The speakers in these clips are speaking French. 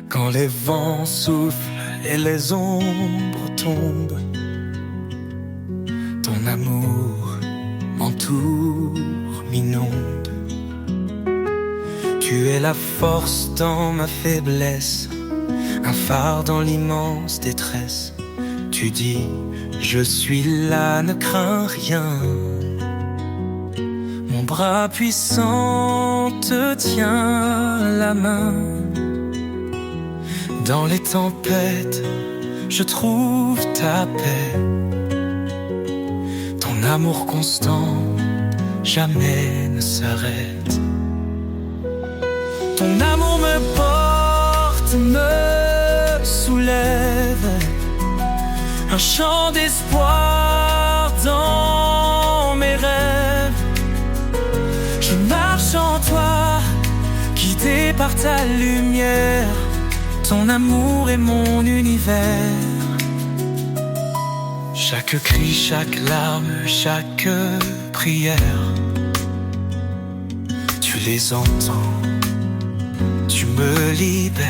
Quand les vents soufflent et les ombres tombent, ton amour m'entoure, m'inonde. Tu es la force dans ma faiblesse, un phare dans l'immense détresse. Tu dis, je suis là, ne crains rien. Mon bras puissant te tient la main. Dans les tempêtes, je trouve ta paix. Ton amour constant, jamais ne s'arrête. Ton amour me porte, me soulève. Un chant d'espoir dans mes rêves. Je marche en toi, guidé par ta lumière. Ton amour est mon univers. Chaque cri, chaque larme, chaque prière, tu les entends, tu me libères.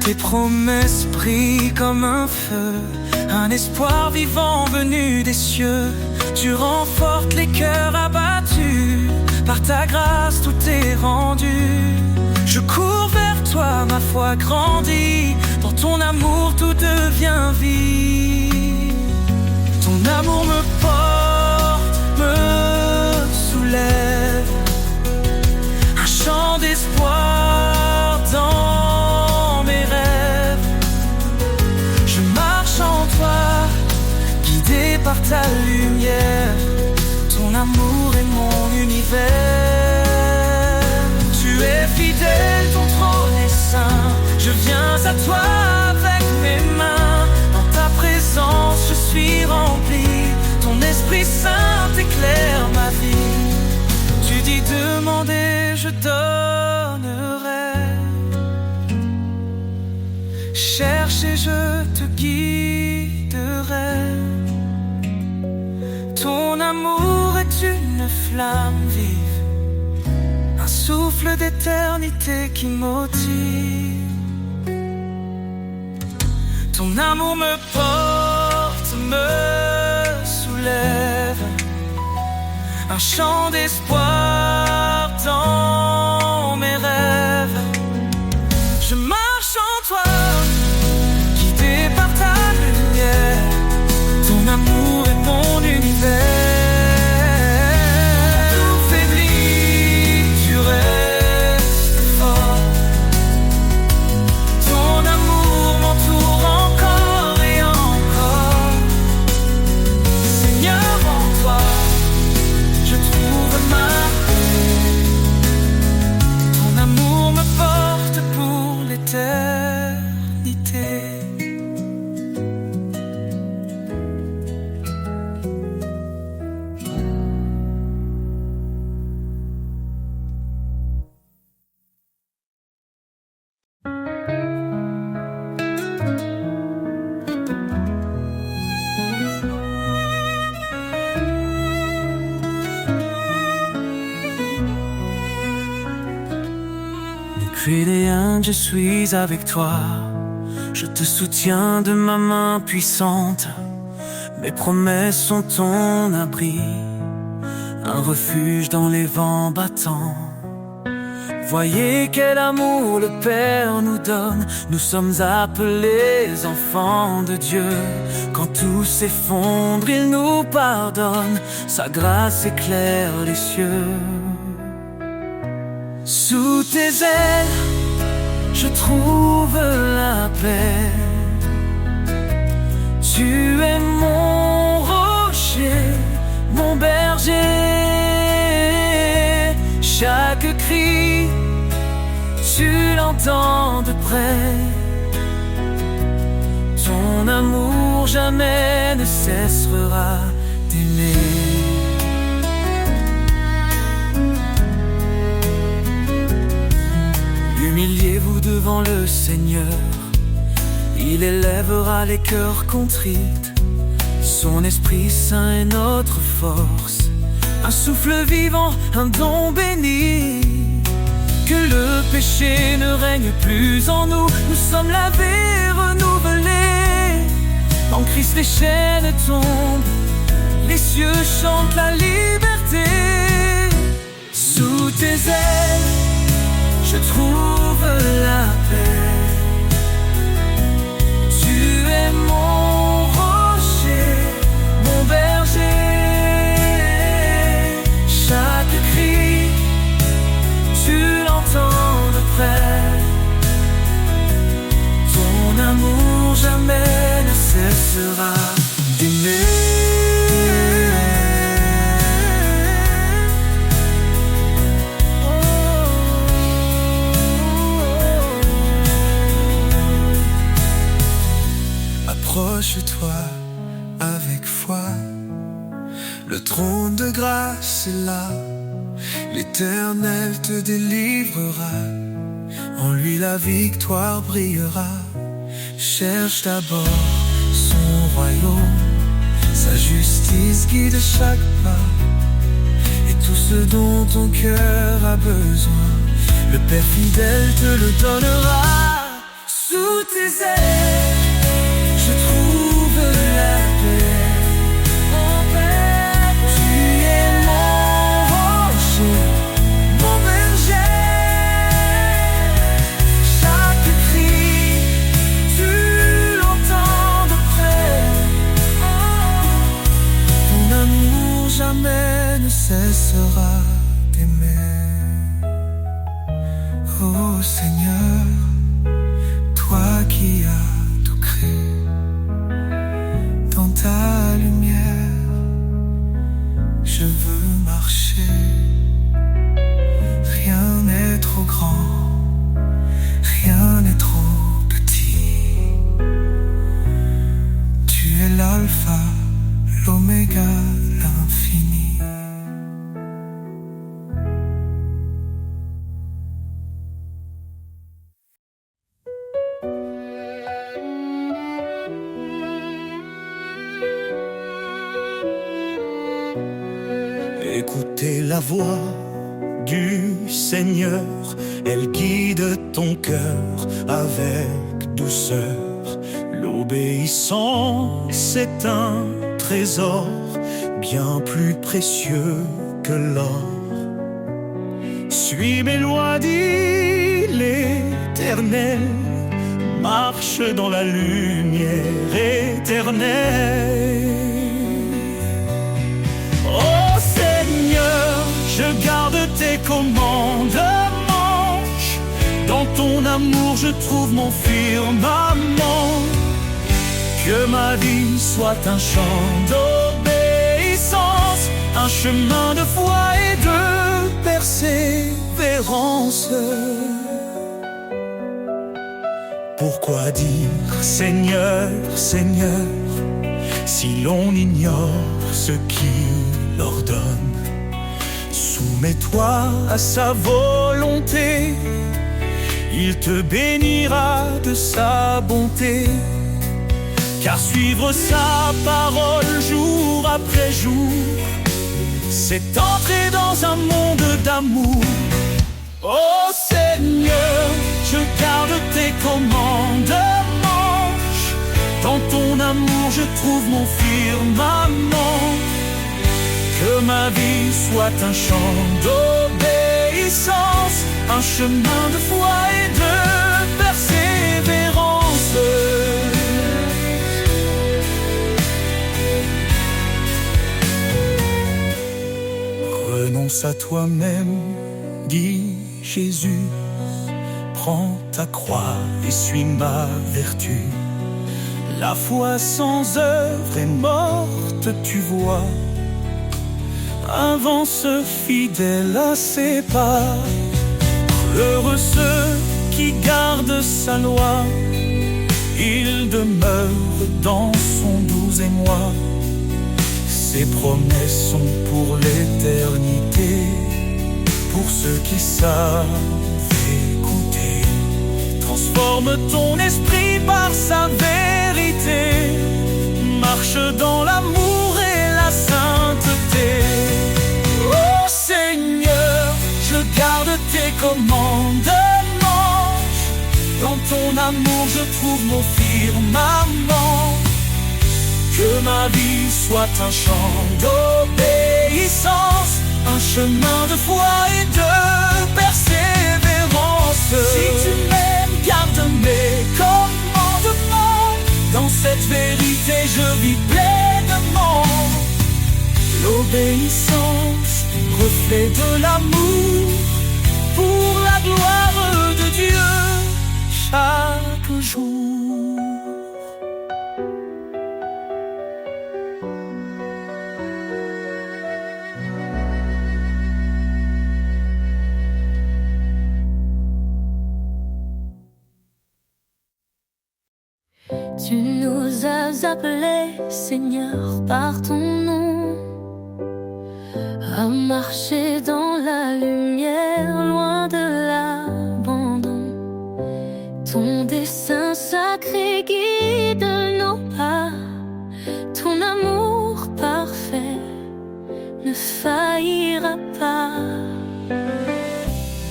Tes promesses brillent comme un feu, un espoir vivant venu des cieux. Tu renforces les cœurs abattus, par ta grâce tout est rendu. Je cours vers toi, ma foi grandit, dans ton amour tout devient vie. Ton amour me porte, me soulève, un chant d'espoir dans mes rêves. Je marche en toi, guidé par ta lumière. Ton amour est mon univers. Tu es fidèle, ton trône est saint. Je viens à toi avec mes mains. Dans ta présence je suis rempli. Ton Esprit Saint éclaire ma vie. Tu dis demander, je donnerai. Cherche et je te guiderai. Ton amour est une flamme vive, un souffle d'éternité qui motive. Ton amour me porte, me soulève, un chant d'espoir dans mes rêves. Je marche en toi, guidé par ta lumière. Ton amour est mon univers. Je suis avec toi, je te soutiens de ma main puissante. Mes promesses sont ton abri, un refuge dans les vents battants. Voyez quel amour le Père nous donne. Nous sommes appelés enfants de Dieu. Quand tout s'effondre, il nous pardonne. Sa grâce éclaire les cieux. Sous tes ailes, je trouve la paix. Tu es mon rocher, mon berger. Chaque cri, tu l'entends de près. Ton amour jamais ne cessera d'aimer. Humiliez-vous devant le Seigneur, il élèvera les cœurs contrits. Son Esprit Saint est notre force, un souffle vivant, un don béni. que le péché ne règne plus en nous. Nous sommes lavés, renouvelés. En Christ les chaînes tombent, les cieux chantent la liberté. Sous tes ailes, je trouve la paix. Tu es mon rocher, mon berger. Chaque cri, tu l'entends de près. Ton amour jamais ne cessera d'aimer. Approche-toi avec foi, le trône de grâce est là. L'Éternel te délivrera, en lui la victoire brillera. Cherche d'abord son royaume, sa justice guide chaque pas, et tout ce dont ton cœur a besoin, le Père fidèle te le donnera. Sous tes ailes, je trouve la paix. Tu es mon rocher, mon berger. Chaque cri, tu l'entends de près. Ton amour jamais ne cessera d'aimer. Oh Seigneur, toi qui as tout créé, dans ta lumière, je veux marcher. Rien n'est trop grand, rien n'est trop petit. Tu es l'alpha, l'oméga, l'infini. Écoutez la voix du Seigneur, elle guide ton cœur avec douceur. L'obéissance est un trésor bien plus précieux que l'or. Suis mes lois, dit l'Éternel, marche dans la lumière éternelle. Je garde tes commandements. Dans ton amour je trouve mon firmament. Que ma vie soit un chant d'obéissance, un chemin de foi et de persévérance. Pourquoi dire Seigneur, Seigneur, si l'on ignore ce qu'il ordonne? Soumets-toi à sa volonté, il te bénira de sa bonté. Car suivre sa parole jour après jour, c'est entrer dans un monde d'amour. Oh Seigneur, je garde tes commandements. Dans ton amour je trouve mon firmament. Que ma vie soit un chant d'obéissance, un chemin de foi et de persévérance. Renonce à toi-même, dit Jésus. Prends ta croix et suis ma vertu. La foi sans œuvre est morte, tu vois. Avance fidèle à ses pas. Heureux ceux qui gardent sa loi, il demeure dans son doux émoi. Ses promesses sont pour l'éternité, pour ceux qui savent écouter. Transforme ton esprit par sa vérité, marche dans l'amour et la sainteté. Oh Seigneur, je garde tes commandements. Dans ton amour je trouve mon firmament. Que ma vie soit un chant d'obéissance, un chemin de foi et de persévérance. Si tu m'aimes, garde mes commandements. Dans cette vérité je vis pleinement. L'obéissance, reflet de l'amour, pour la gloire de Dieu, chaque jour. Tu nous as appelés, Seigneur, par ton nom, à marcher dans la lumière, loin de l'abandon. Ton dessein sacré guide nos pas, ton amour parfait ne faillira pas.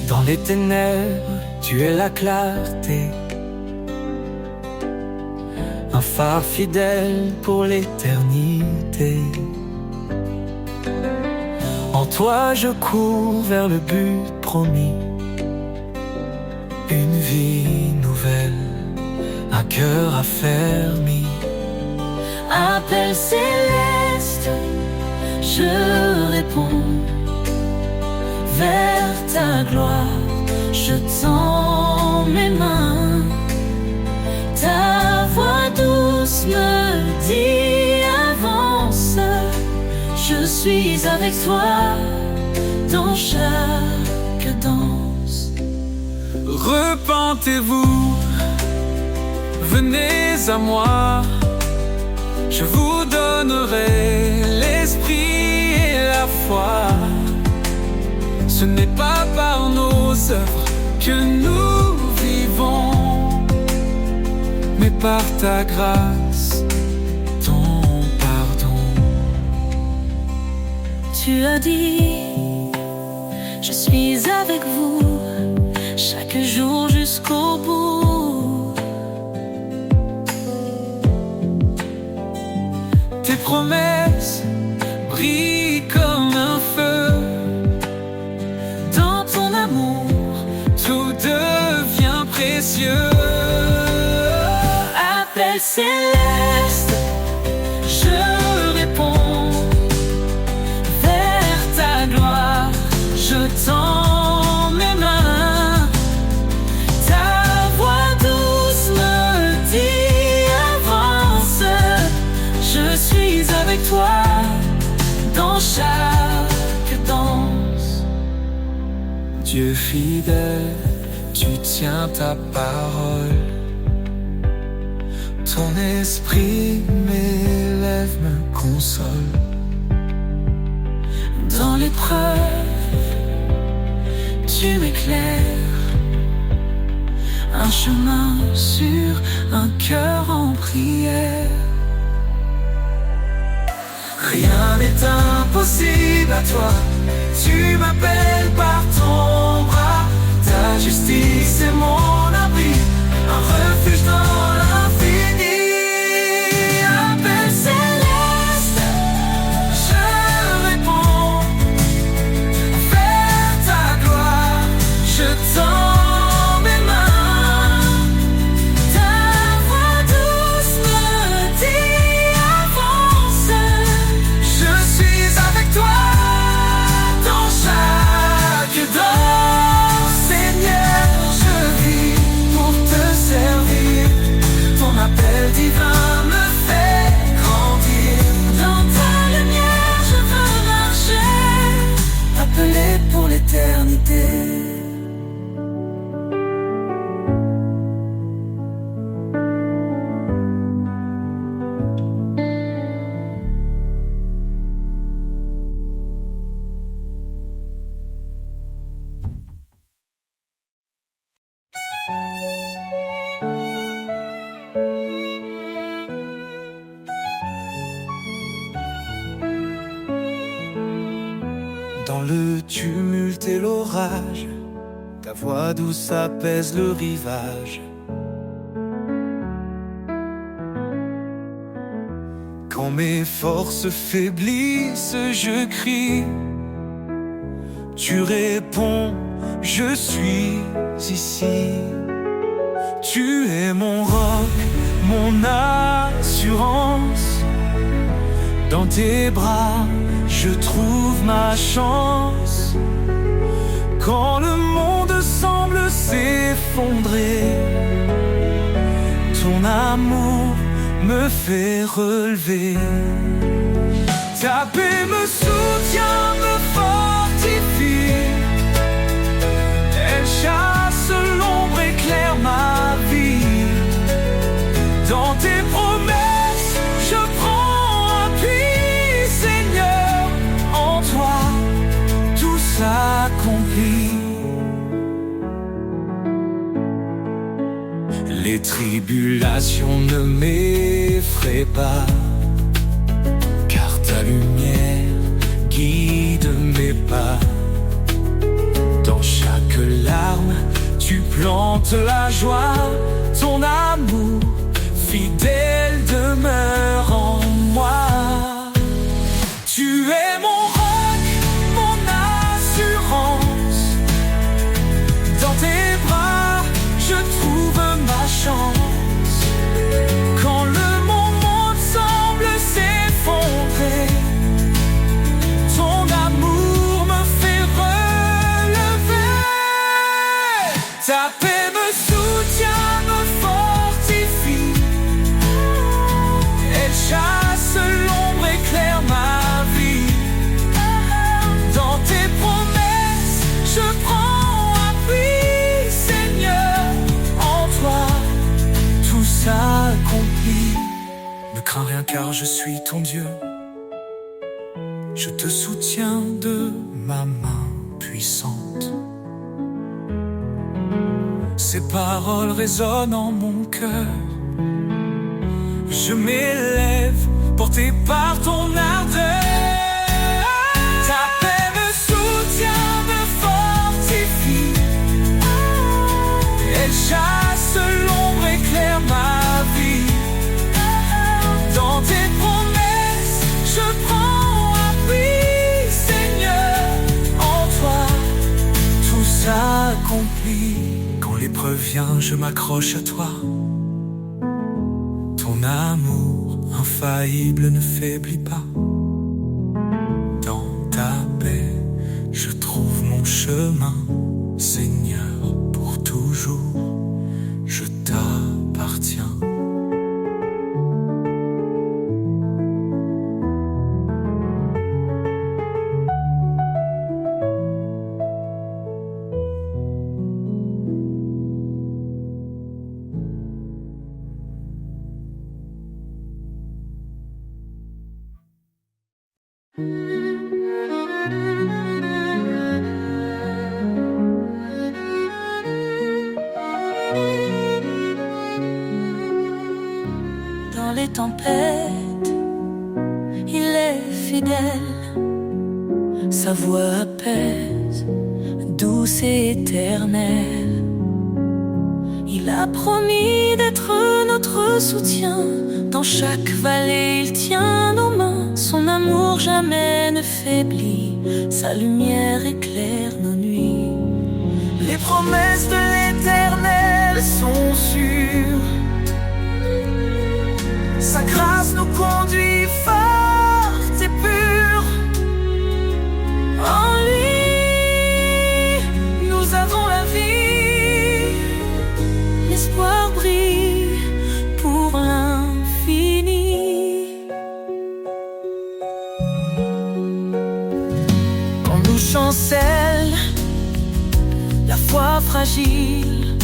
Dans les ténèbres, tu es la clarté, un phare fidèle pour l'éternité. En toi je cours vers le but promis, une vie nouvelle, un cœur affermi. Appel céleste, je réponds. Vers ta gloire, je tends mes mains. Ta voix douce me dit avance. Je suis avec toi dans chaque danse. Repentez-vous, venez à moi. Je vous donnerai l'esprit et la foi. Ce n'est pas par nos œuvres que nous vivons, mais par ta grâce, ton pardon. Tu as dit, je suis avec vous chaque jour jusqu'au bout. Tes promesses brillent comme un feu. Dans ton amour, Tout devient précieux. appel céleste, je réponds. Vers ta gloire, je tends mes mains. Ta voix douce me dit avance. Je suis avec toi dans chaque danse. Dieu fidèle, tu tiens ta parole. Ton esprit m'élève, me console. Dans l'épreuve, tu m'éclaires. Un chemin sûr, un cœur en prière. Rien n'est impossible à toi. Tu m'appelles par ton bras. Ta justice est mon abri, un refuge dans l'infini. Appel céleste, je réponds. Vers ta gloire, je tends mes mains. Ta voix douce me dit avance. Je suis avec toi dans chaque danse. Seigneur, je vis pour te servir. Ton appel divin me fait grandir. Dans ta lumière, je veux marcher, Appelé pour l'éternité. Dans le tumulte et l'orage, Ta voix douce apaise le rivage. Quand mes forces faiblissent, je crie. Tu réponds, je suis ici. Tu es mon roc, mon assurance. Dans tes bras, je trouve ma chance. Quand le monde semble s'effondrer, ton amour me fait relever. Ta paix me soutient, me fortifie. Elle chasse l'ombre, éclaire ma vie. Dans tes promesses, je prends appui, Seigneur. En toi, tout s'accomplit. Les tribulations ne m'effraient pas, car ta lumière guide mes pas. Dans chaque larme, tu plantes la joie. Ton amour fidèle demeure en moi. Tu es mon roc, mon assurance. Dans tes bras, je trouve ma chance. Quand le monde semble s'effondrer, ton amour me fait relever. Ta paix me soutient, me fortifie. Elle chasse l'ombre, éclaire ma vie. Dans tes promesses, je prends appui, Seigneur. En toi, tout s'accomplit. Ne crains rien car je suis ton Dieu. Je te soutiens de ma main puissante. Ces paroles résonnent en mon cœur. Je m'élève, porté par ton ardeur. Ta paix me soutient, me fortifie. Elle chasse l'ombre, éclaire ma vie. Dans tes promesses, je prends appui, Seigneur. En toi, tout s'accomplit. Quand l'épreuve vient, je m'accroche à toi. Ton amour infaillible ne faiblit pas. Dans ta paix, je trouve mon chemin. Seigneur, pour toujours, je t'appartiens. Dans les tempêtes, il est fidèle. Sa voix apaise, douce et éternelle. Il a promis d'être notre soutien. Dans chaque vallée, il tient nos mains. Son amour jamais ne faiblit. Sa lumière éclaire nos nuits. Les promesses de l'Éternel sont sûres. Sa grâce nous conduit forte et pure. En lui, nous avons la vie. L'espoir brille pour l'infini. Quand nous chancelle la foi fragile,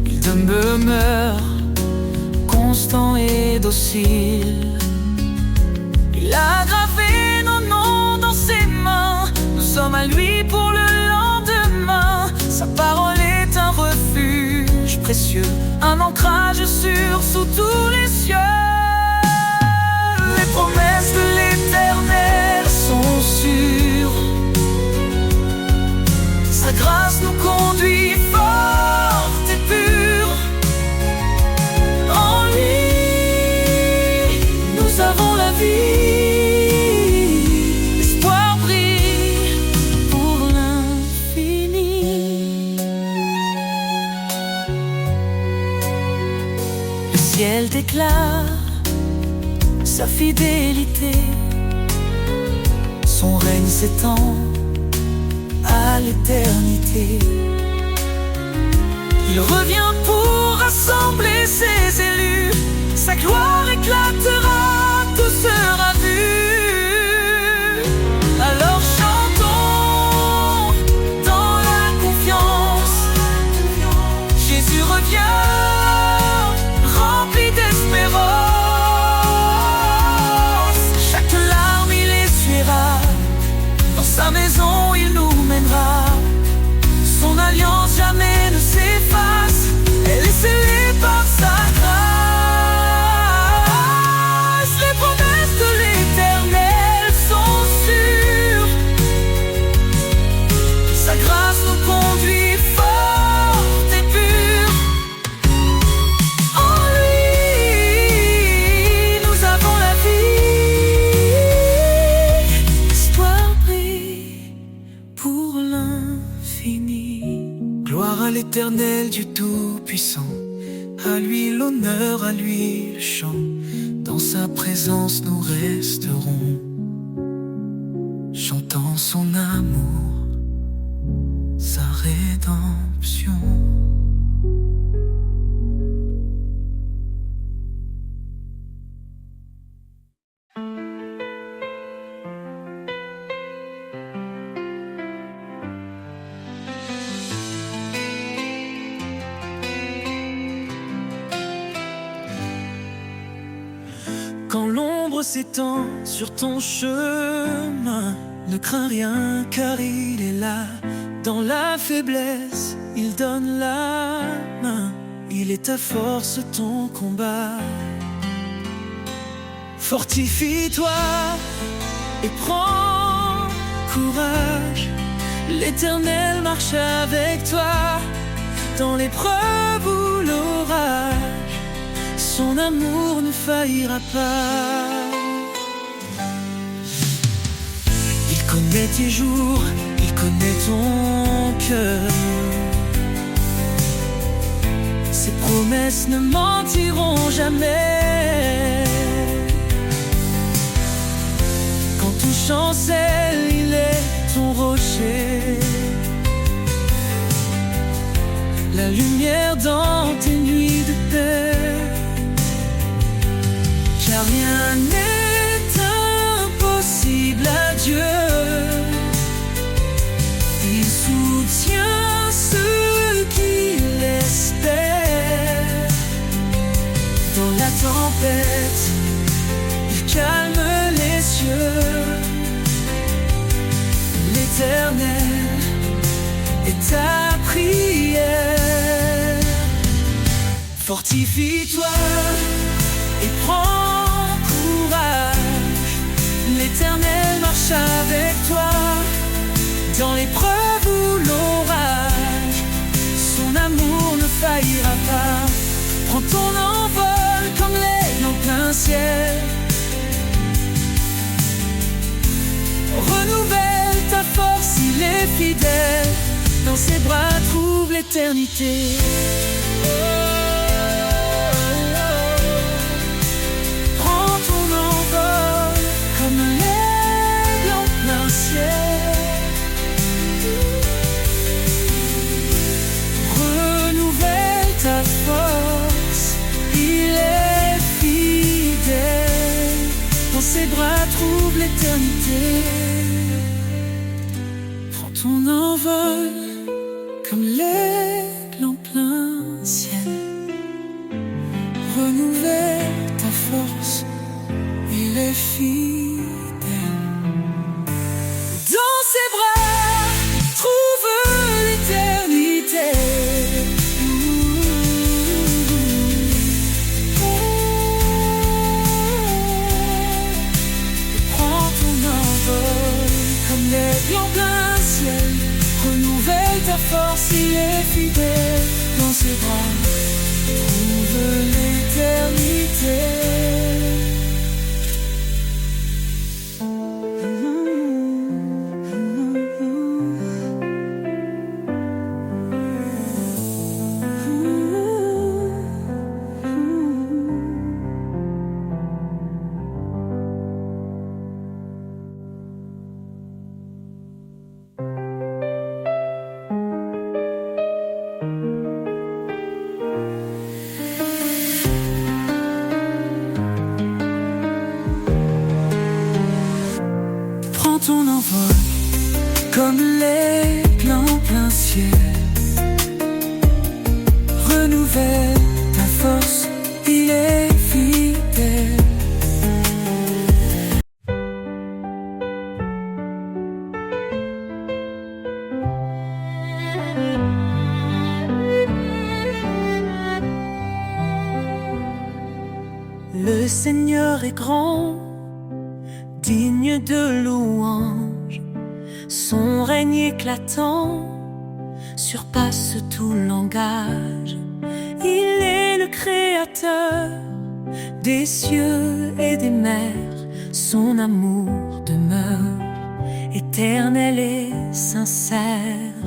il demeure constant et docile. Il a gravé nos noms dans ses mains. Nous sommes à lui pour le lendemain. Sa parole est un refuge précieux, un ancrage sûr sous tous les cieux. Les promesses de l'Éternel sont sûres. Sa grâce nous conduit déclare sa fidélité. Son règne s'étend à l'éternité. Il revient pour rassembler ses élus. Sa gloire éclatera, tout sera vu. Alors chantons dans la confiance. Jésus revient, rempli d'espérance. Chaque larme il essuiera, dans sa maison il nous mènera. Son alliance jamais ne s'efface, elle est scellée par sa grâce. Les promesses de l'Éternel sont sûres, sa grâce nous conduit forte et pure. En lui, nous avons la vie. L'histoire brille pour l'infini. Gloire à l'Éternel, Dieu Tout-Puissant. À lui l'honneur, à lui le chant. Dans sa présence nous resterons, chantant son amour, sa rédemption. Quand l'ombre s'étend sur ton chemin, ne crains rien car il est là. Dans la faiblesse, il donne la main. Il est ta force, ton combat. Fortifie-toi et prends courage. L'Éternel marche avec toi dans l'épreuve ou l'orage. Son amour ne faillira pas. Il connaît tes jours, il connaît ton cœur. Ses promesses ne mentiront jamais. Quand tout chancelle, il est ton rocher. La lumière dans tes nuits de paix. Car rien n'est impossible à Dieu. Il soutient ceux qui l'espèrent. Dans la tempête, il calme les cieux. L'Éternel est ta prière. Fortifie-toi et prends courage. L'Éternel marche avec toi dans l'épreuve ou l'orage. Son amour ne faillira pas. Prends ton envol comme l'aigle en plein ciel. Renouvelle ta force, il est fidèle. Dans ses bras trouve l'éternité. Renouvelle ta force, il est fidèle. Dans ses bras trouve l'éternité. Prends ton envol comme l'aigle en plein ciel. Renouvelle ta force, il est fidèle. Dans ses bras trouve l'éternité. Prends ton envol comme l'aigle en plein ciel. Renouvelle ta force, il est fidèle. Dans ses bras trouve l'éternité. comme les plein ciel. Renouvelle ta force, il est fidèle. Le Seigneur est grand, digne de louange. Son règne éclatant surpasse tout langage. Il est le créateur des cieux et des mers. Son amour demeure éternel et sincère.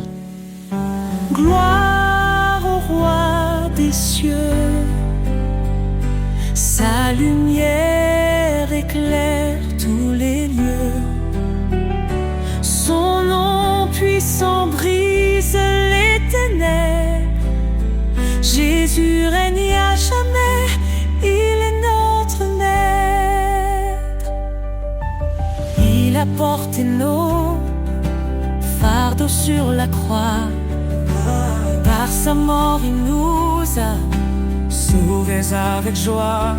Gloire au roi des cieux, sa lumière éclaire tous les lieux. Son nom puissant brise les ténèbres. Jésus règne à jamais, il est notre maître. Il a porté nos fardeaux sur la croix. Par sa mort il nous a sauvés avec joie.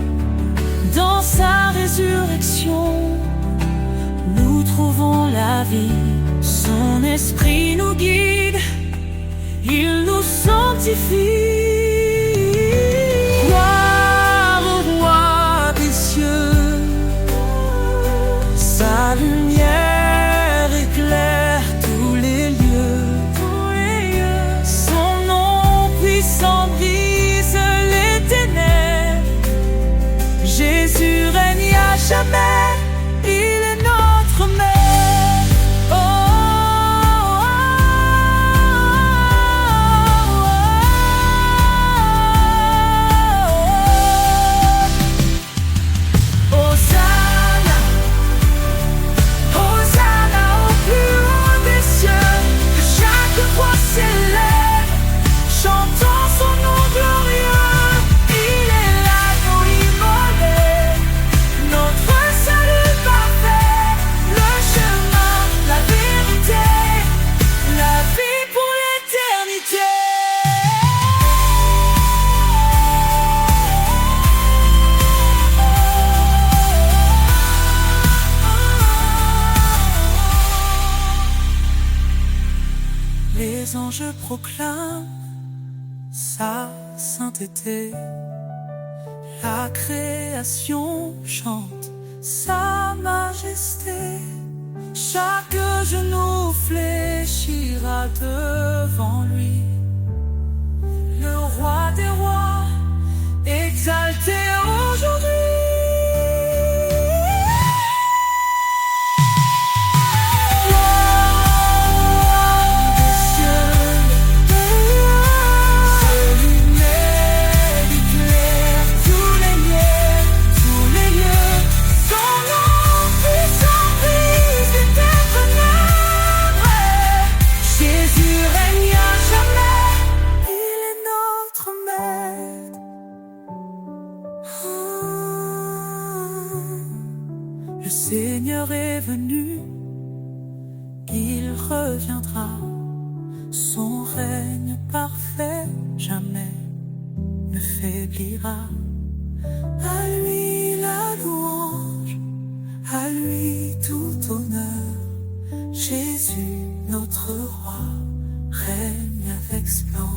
Dans sa résurrection, nous trouvons la vie. Son esprit nous guide, il nous sanctifie. Gloire au roi des cieux, sa lumière éclaire tous les lieux. Son nom puissant brise les ténèbres. Jésus règne à jamais, il est notre maître. Les anges proclament sa sainteté. La création chante sa majesté. Chaque genou fléchira devant lui. Le roi des rois, exalté aujourd'hui. Le Seigneur est venu, il reviendra. Son règne parfait jamais ne faiblira. À lui la louange, à lui tout honneur. Jésus, notre roi, règne avec splendeur.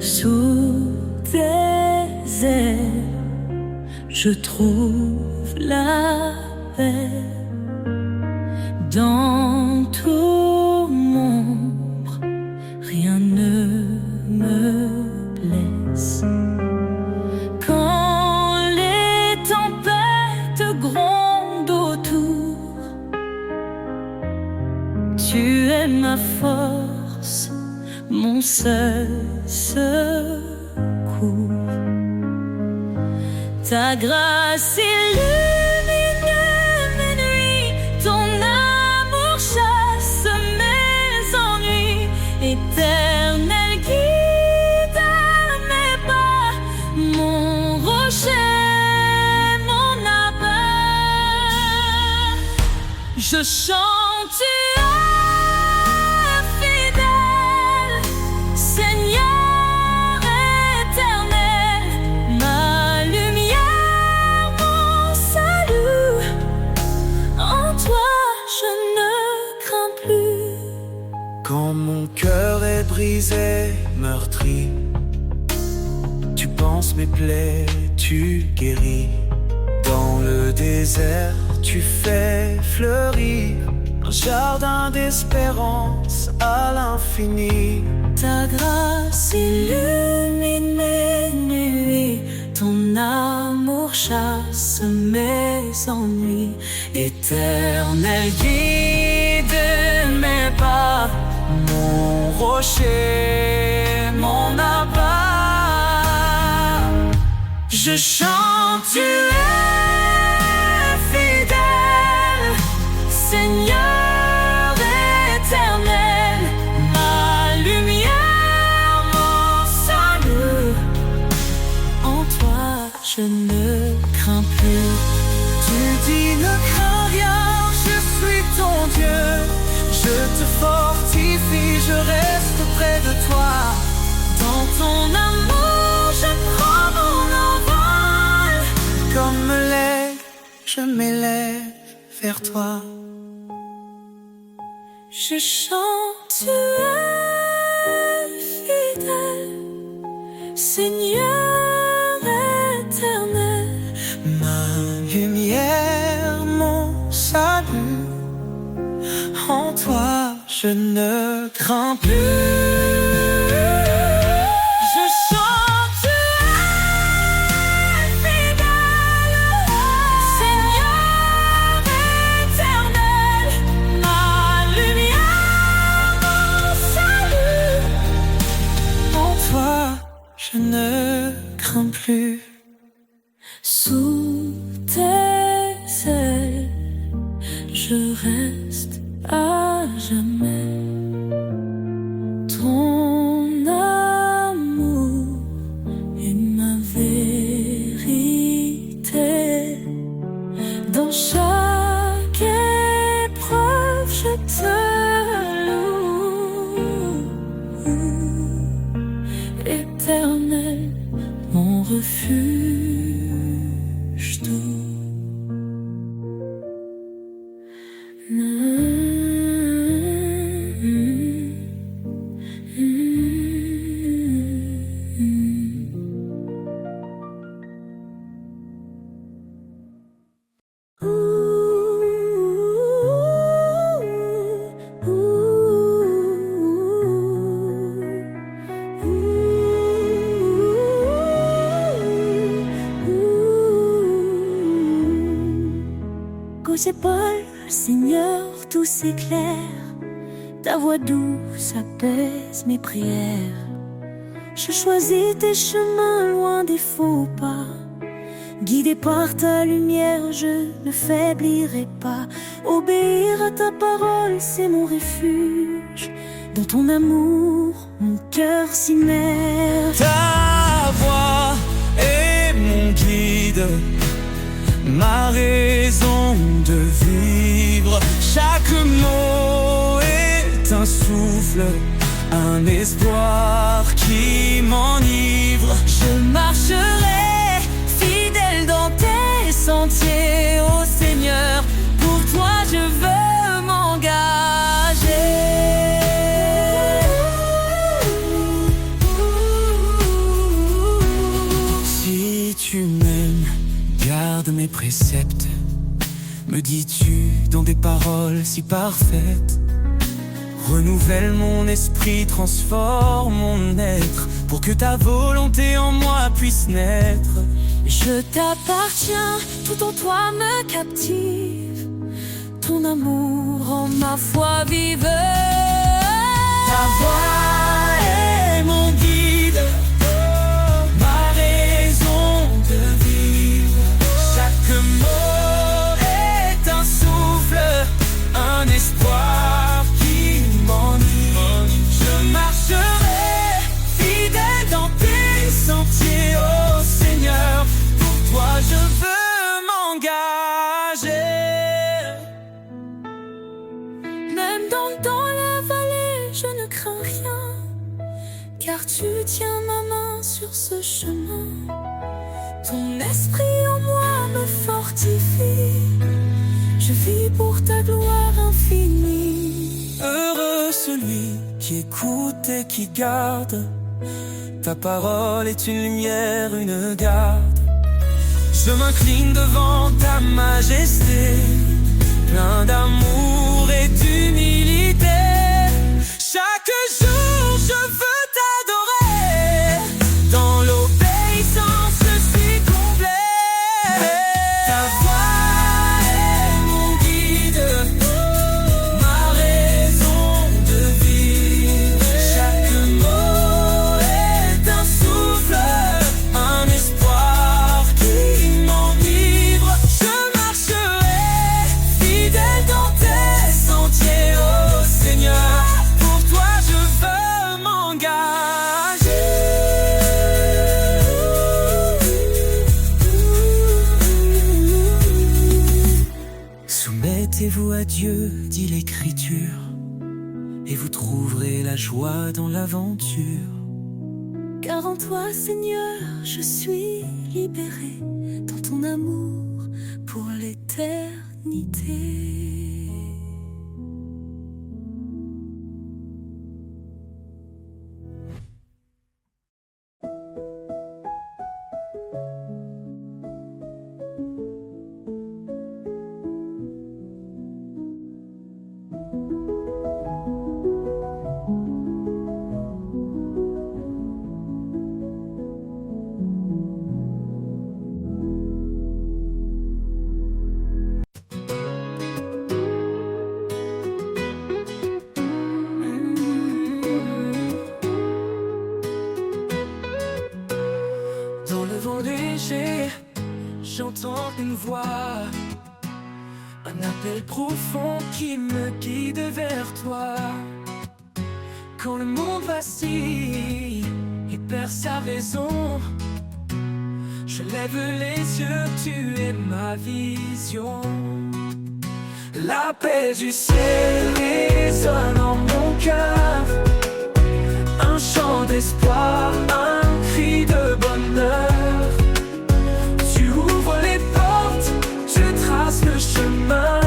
Sous tes ailes, je trouve la paix. Dans tout l'ombre, rien ne me blesse. Quand les tempêtes grondent autour, tu es ma force, mon seul secours. Ta grâce illumine mes nuits, ton amour Je chante, tu es fidèle, Seigneur éternel, ma lumière, mon salut. En toi, je ne crains plus. Quand mon cœur est brisé, meurtri, tu penses mes plaies, tu guéris. Dans le désert, tu fais fleurir un jardin d'espérance à l'infini. Ta grâce illumine mes nuits, ton amour chasse mes ennuis. Éternel guide mes pas, mon rocher, mon abat. Je chante, tu es fidèle, Seigneur éternel, ma lumière, mon salut. En toi, je ne crains plus. Tu dis ne crains rien, je suis ton Dieu. Je te fortifie, je reste près de toi. Dans ton amour, je prends mon envol. Comme l'aigle, je m'élève vers toi. Je chante, tu es fidèle, Seigneur éternel, Ma lumière, mon salut. En toi, je ne crains plus. je chante, tu es fidèle, Seigneur éternel, ma lumière, mon salut. En toi, je ne crains plus. Sous tes ailes, je reste à jamais. Ton amour est ma vérité. Dans chaque épreuve, je te loue. Éternel, mon refuge doux. Cause Paul, Seigneur, tout s'éclaire. Ta voix douce apaise mes prières. Je choisis tes chemins loin des faux pas. Guidé par ta lumière, je ne faiblirai pas. Obéir à ta parole, c'est mon refuge. Dans ton amour, mon cœur s'immerge. Ta voix est mon guide, ma raison de vivre. Chaque mot est un souffle, un espoir qui m'enivre. Je marcherai fidèle dans tes sentiers, ô Seigneur. Pour toi je veux m'engager. Si tu m'aimes, garde mes préceptes, me dis-tu dans des paroles si parfaites. Renouvelle mon esprit, transforme mon être, pour que ta volonté en moi puisse naître. Je t'appartiens, tout en toi me captive. Ton amour rend ma foi vive. Ta voix est mon guide, ma raison de vivre. Chaque mot est un souffle, un espoir qui m'enivre. Je marcherai fidèle dans tes sentiers, ô Seigneur. Pour toi je veux m'engager. Même dans la vallée, je ne crains rien, car tu tiens ma main sur ce chemin. Ton esprit en moi me fortifie, je vis pour ta gloire infinie. Heureux celui qui écoute et qui garde, ta parole est une lumière, une garde. Je m'incline devant ta majesté, plein d'amour et d'humilité. Chaque jour je veux t'adorer, dans l'obéissance je suis complet. Ta voix est mon guide, ma raison de vivre. Chaque mot est un souffle, un espoir qui m'enivre. Je marcherai fidèle dans tes sentiers, ô Seigneur. Pour toi je veux m'engager. Soumettez-vous à Dieu, dit l'Écriture, et vous trouverez la joie dans l'aventure. Car en toi, Seigneur, je suis libéré, dans ton amour pour l'éternité. Dans le vent léger, j'entends une voix, un appel profond qui me guide vers toi. Quand le monde vacille et perd sa raison, je lève les yeux, tu es ma vision. L'appel du ciel résonne en mon cœur, un chant d'espoir, un cri de bonheur. Tu ouvres les portes, tu traces le chemin.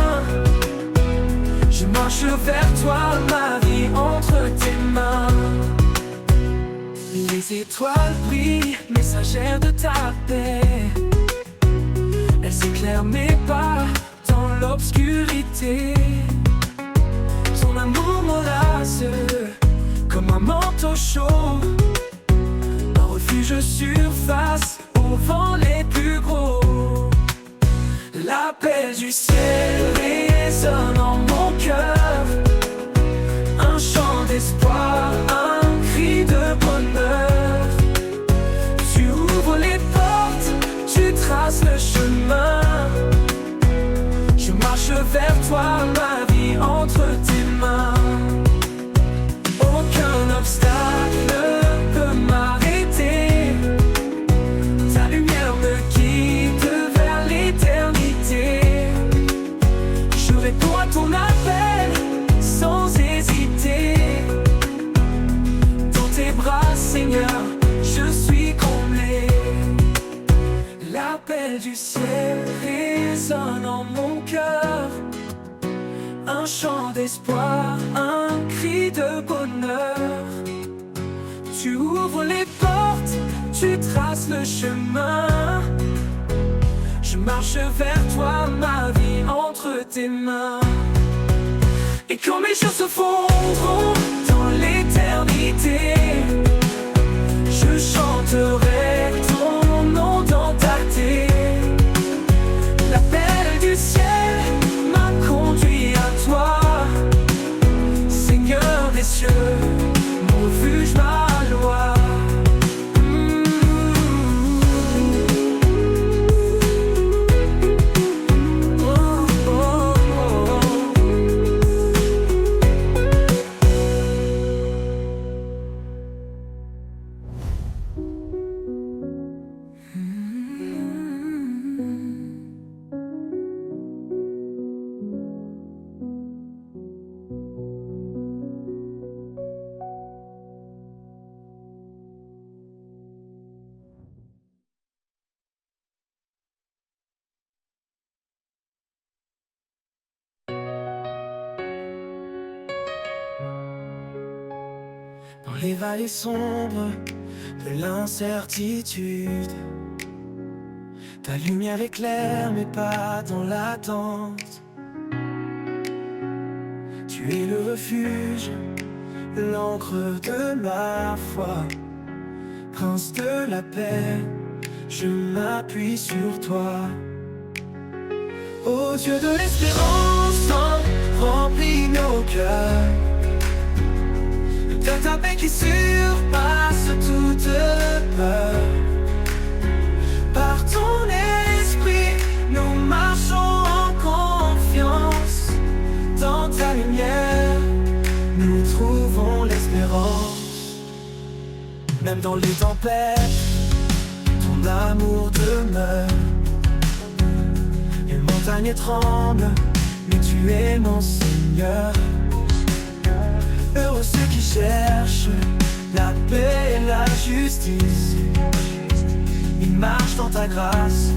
Je marche vers toi, ma vie entre tes mains. Les étoiles brillent, messagères de ta paix. Elles éclairent mes pas dans l'obscurité. Ton amour m'enlace comme un manteau chaud, un refuge sur face aux vents les plus gros. L'appel du ciel résonne en mon cœur, un chant d'espoir, un cri de bonheur. Tu ouvres les portes, tu traces le chemin. Je marche vers toi, ma vie entre tes mains. Aucun obstacle ne peut m'arrêter, ta lumière me guide vers l'éternité. Je réponds à ton appel sans hésiter. Dans tes bras, Seigneur, je suis comblé. L'appel du ciel résonne en mon cœur, un chant d'espoir, un cri de bonheur. Tu ouvres les portes, tu traces le chemin. Je marche vers toi, ma vie entre tes mains. Et quand mes jours se fondront dans l'éternité, je chanterai ton nom dans ta terre. L'appel du ciel m'a conduit à toi, Seigneur des cieux, mon refuge, ma loi. les vallées sombres de l'incertitude. Ta lumière éclaire mes pas dans l'attente. Tu es le refuge, l'encre de ma foi. Prince de la paix, je m'appuie sur toi. Ô Dieu de l'espérance, remplis nos cœurs de ta paix qui surpasse toute peur. Par ton esprit, nous marchons en confiance. Dans ta lumière, nous trouvons l'espérance. Même dans les tempêtes, ton amour demeure. Les montagnes tremblent, mais tu es mon Seigneur. Heureux ceux qui cherchent la paix et la justice. Ils marchent dans ta grâce,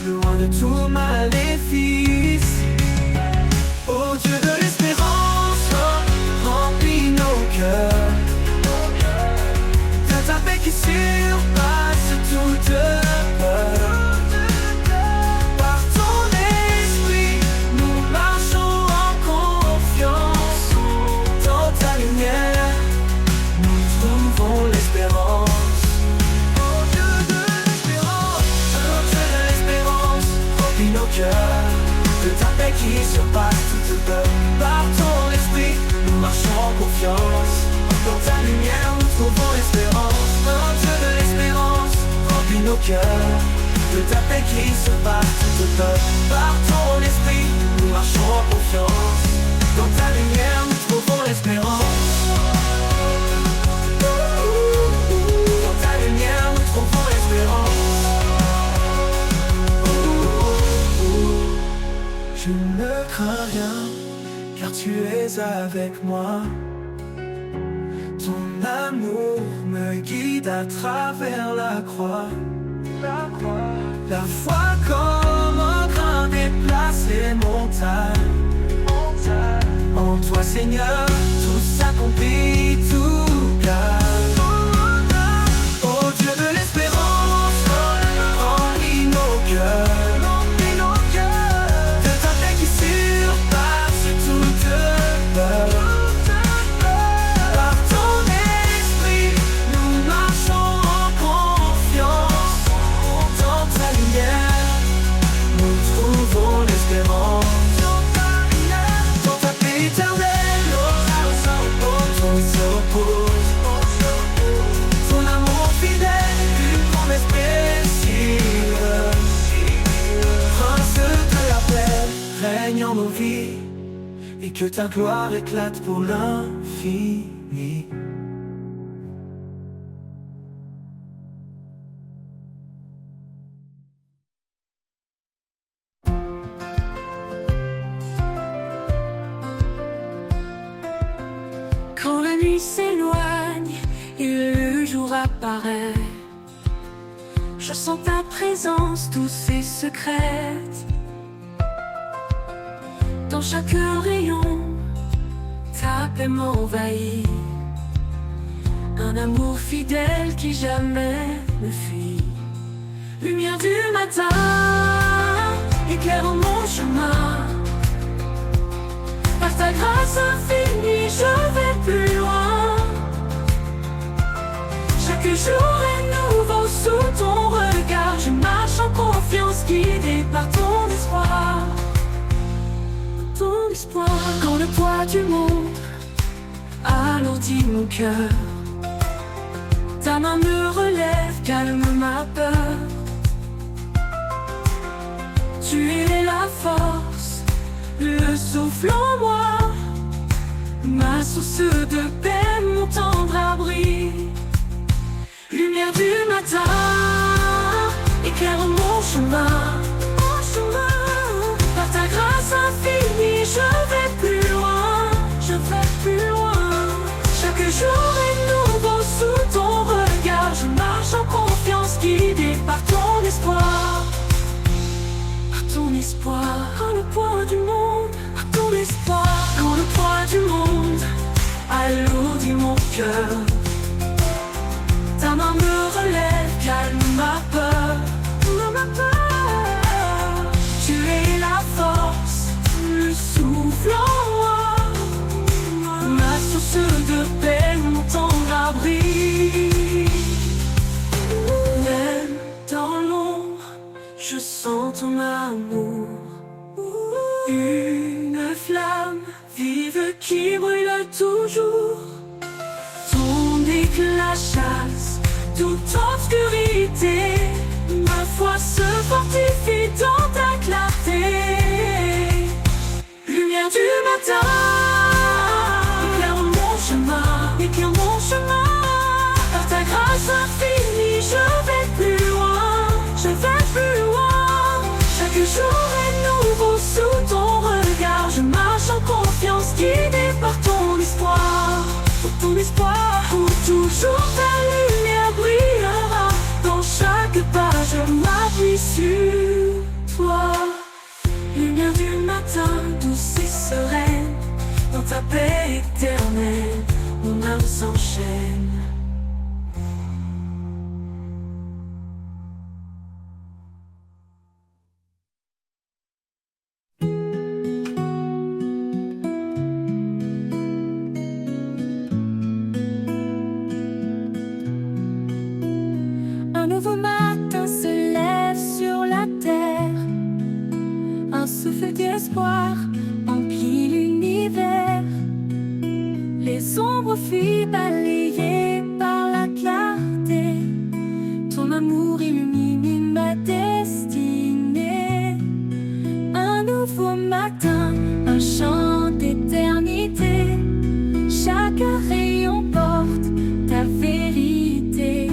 loin de tout maléfice. Ô Dieu de l'espérance, remplis nos cœurs de ta paix qui surpasse toute peur. Par ton esprit, nous marchons en confiance. Dans ta lumière, nous trouvons l'espérance. Ô Dieu de l'espérance, remplis nos cœurs de ta paix qui surpasse toute peur. Par ton esprit, nous marchons en confiance. Dans ta lumière, nous trouvons l'espérance. Oh Dieu de l'espérance, remplis nos cœurs de ta paix qui surpasse toute peur. Par ton esprit, nous marchons en confiance. Dans ta lumière, nous trouvons l'espérance. Dans ta lumière, nous trouvons l'espérance. Je ne crains rien, car tu es avec moi. Ton amour me guide à travers la croix. La foi comme un grain déplace les montagnes. En toi Seigneur, tout s'accomplit, tout gagne. Ô Dieu de l'espérance, remplis nos cœurs. Par ton esprit, nous marchons en confiance. Dans ta lumière, nous trouvons l'espérance. Dans ta paix éternelle, ton se repose. Ton amour fidèle, une promesse précieuse. Prince de la paix, règne en nos vies. Et que ta gloire éclate pour l'infini. Quand la nuit s'éloigne et le jour apparaît, je sens ta présence douce et secrète. Dans chaque rayon, ta paix m'envahit. Un amour fidèle qui jamais ne fuit. Lumière du matin, éclairant mon chemin. Par ta grâce infinie, je vais plus loin. Chaque jour est nouveau sous ton regard. Je marche en confiance, guidé par ton espoir. Ton espoir. Quand le poids du monde alourdit mon cœur, ta main me relève, calme ma peur. Tu es la force, le souffle en moi, ma source de paix, mon tendre abri. Lumière du matin, éclaire mon chemin. Par ta grâce infinie, je vais plus loin, je vais plus loin. Chaque jour est nouveau sous ton regard. Je marche en confiance, guidé par ton espoir. Par ton espoir. Quand le poids du monde, par ton espoir. Quand le poids du monde qui brûle toujours. Ton éclat chasse toute obscurité. Ma foi se fortifie dans ta clarté. Lumière du matin, éclaire mon chemin, éclaire mon chemin. Par ta grâce infinie, je vais plus loin, je vais plus loin. Chaque jour est nouveau sous ton regard. Je marche en confiance, guidé par ton espoir. Pour ton espoir, pour toujours ta lumière brillera. Dans chaque pas, je m'appuie sur toi. Lumière du matin, douce et sereine. Dans ta paix éternelle, mon âme s'enchaîne. Un nouveau matin se lève sur la terre. Un souffle d'espoir emplit l'univers. Les ombres fuient balayées par la clarté. Ton amour illumine ma destinée. Un nouveau matin, un chant d'éternité. Chaque rayon porte ta vérité.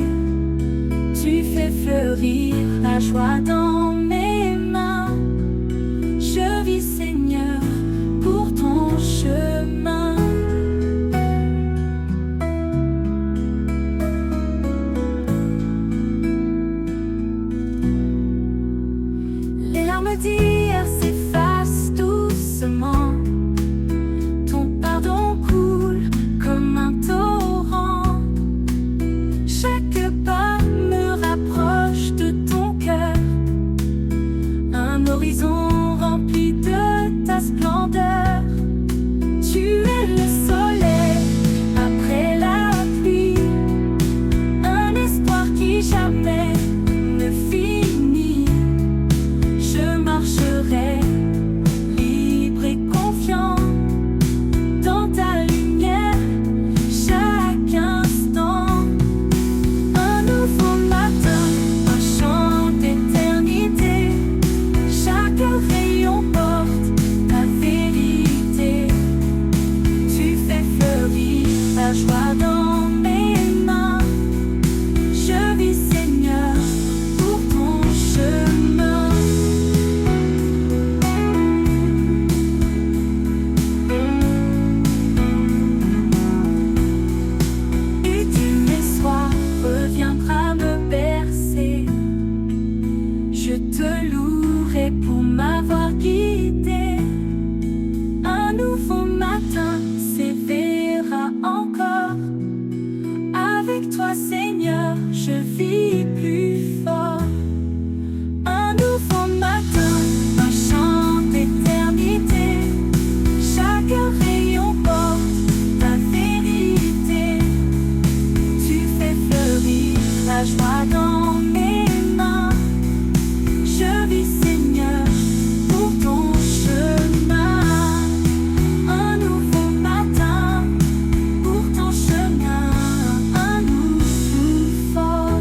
Tu fais fleurir la joie dans mes mains. Je vis, Seigneur, pour ton chemin. Les larmes d'hier s'effacent doucement. Ton pardon coule comme un torrent. Chaque pas me rapproche de ton cœur. Un horizon rempli de ta splendeur. Tu es le soleil après la pluie. Un espoir qui jamais ne finit. Je marcherai libre et confiant dans ta lumière chaque instant. Un nouveau matin, un chant d'éternité. Chaque rayon porte ta vérité. Tu fais fleurir la joie dans mes mains. Je vis, Seigneur, pour ton chemin. Et tu espoir reviendra me bercer. Je te louerai pour m'avoir guidé. Un nouveau matin s'éveillera encore. Avec toi, Seigneur, je vis plus fort. Un nouveau matin, un chant d'éternité. Chaque rayon porte ta vérité. Tu fais fleurir la joie dans mes mains. Je vis, Seigneur, pour ton chemin. Un nouveau matin, pour ton chemin. Un nouveau fort.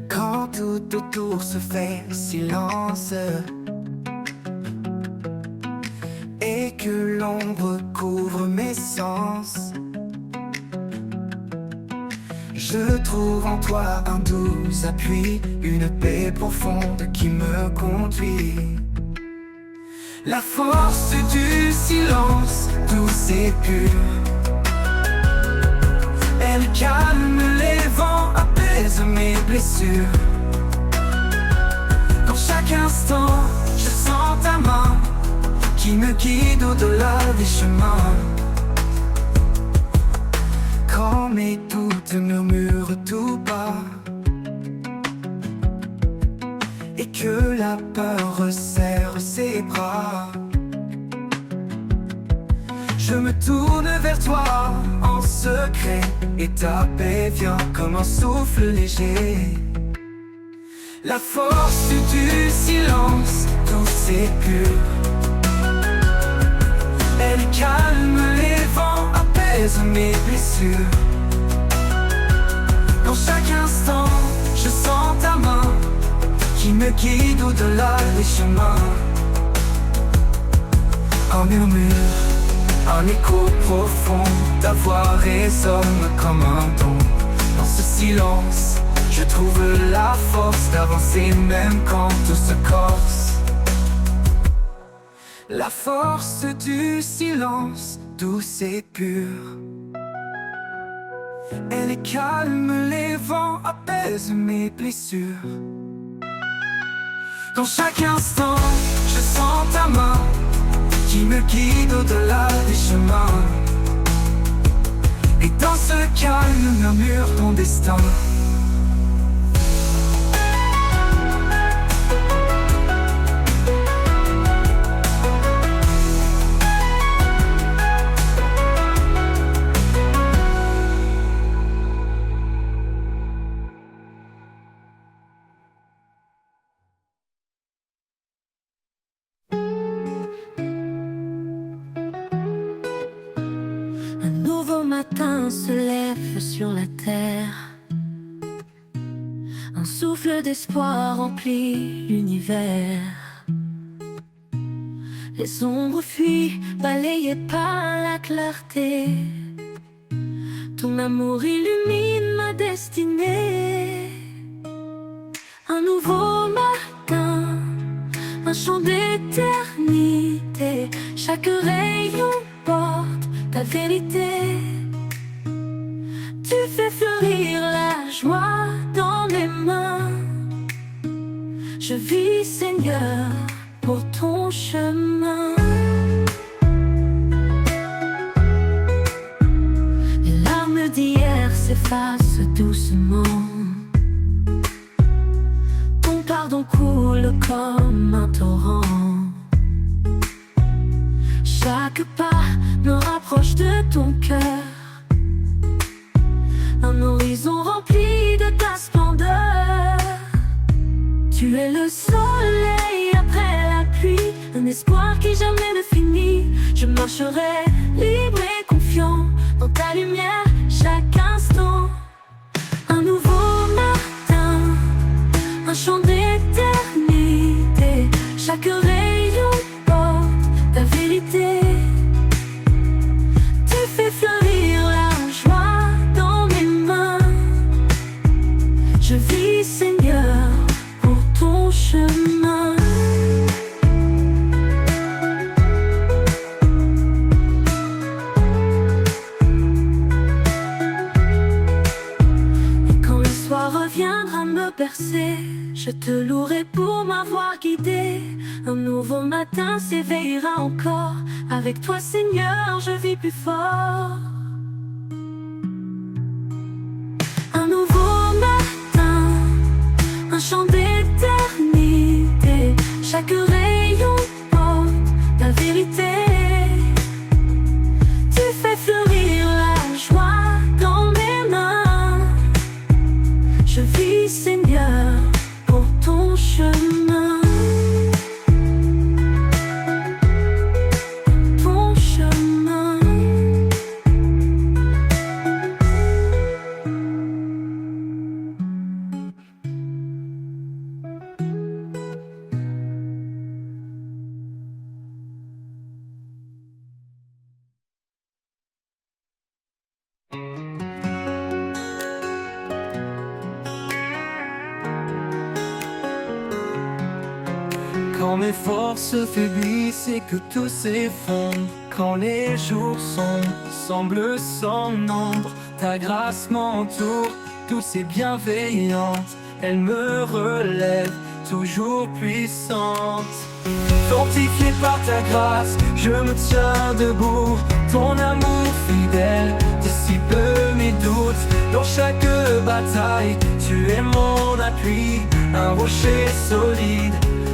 Quand tout autour se fait silence et que l'ombre couvre mes sens, je trouve en toi un doux appui, une paix profonde qui me conduit. La force du silence, douce et pure, elle calme les vents, apaise mes blessures. Dans chaque instant, je sens ta main qui me guide au-delà des chemins. quand mes doutes murmurent tout bas et que la peur resserre ses bras. Je me tourne vers toi en secret et ta paix vient comme un souffle léger. La force du silence, douce et pure, elle calme les vents, apaise mes blessures. Dans chaque instant, je sens ta main qui me guide au-delà des chemins. Un murmure, un écho profond, ta voix résonne comme un don. Dans ce silence, je trouve la force d'avancer même quand tout se corse. La force du silence, douce et pure, elle calme les vents, apaise mes blessures. Dans chaque instant, je sens ta main qui me guide au-delà des chemins. Et dans ce calme murmure ton destin. Matin se lève sur la terre, un souffle d'espoir remplit l'univers. Les ombres fuient, balayées par la clarté. Ton amour illumine ma destinée. Un nouveau matin, un chant d'éternité. Chaque rayon porte ta vérité. Tu fais fleurir la joie dans mes mains. Je vis, Seigneur, pour ton chemin. Les larmes d'hier s'effacent doucement. Ton pardon coule comme un torrent. Chaque pas me rapproche de ton cœur. Un horizon rempli de ta splendeur. Tu es le soleil après la pluie, un espoir qui jamais ne finit. Je marcherai libre et confiant dans ta lumière chaque instant. Un nouveau matin, un chant d'éternité. Chaque rayon porte ta vérité. Tu fais fleurir la joie dans mes mains. Je vis, Seigneur, pour ton chemin. Et quand le soir reviendra me bercer, je te louerai pour m'avoir guidé. Un nouveau matin s'éveillera encore. Avec toi, Seigneur, je vis plus fort. Un nouveau matin, un chant d'éternité. Chaque rayon porte ta vérité. Tu fais fleurir la joie dans mes mains. Je vis, Seigneur, pour ton chemin. Ton chemin. Quand mes forces faiblissent et que tout s'effondre, quand les jours sombres semblent sans nombre, ta grâce m'entoure, douce et bienveillante. Elle me relève, toujours puissante. Fortifié par ta grâce, je me tiens debout. Ton amour fidèle dissipe mes doutes. Dans chaque bataille, tu es mon appui, un rocher solide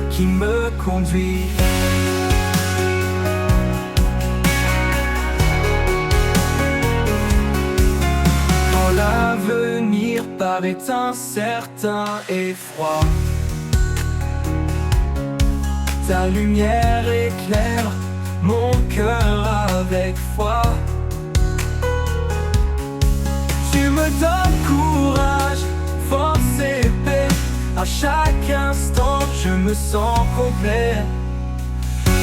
qui me conduit. Quand l'avenir paraît incertain et froid, ta lumière éclaire mon cœur avec foi. Tu me donnes courage, force et paix. À chaque instant, je me sens complet.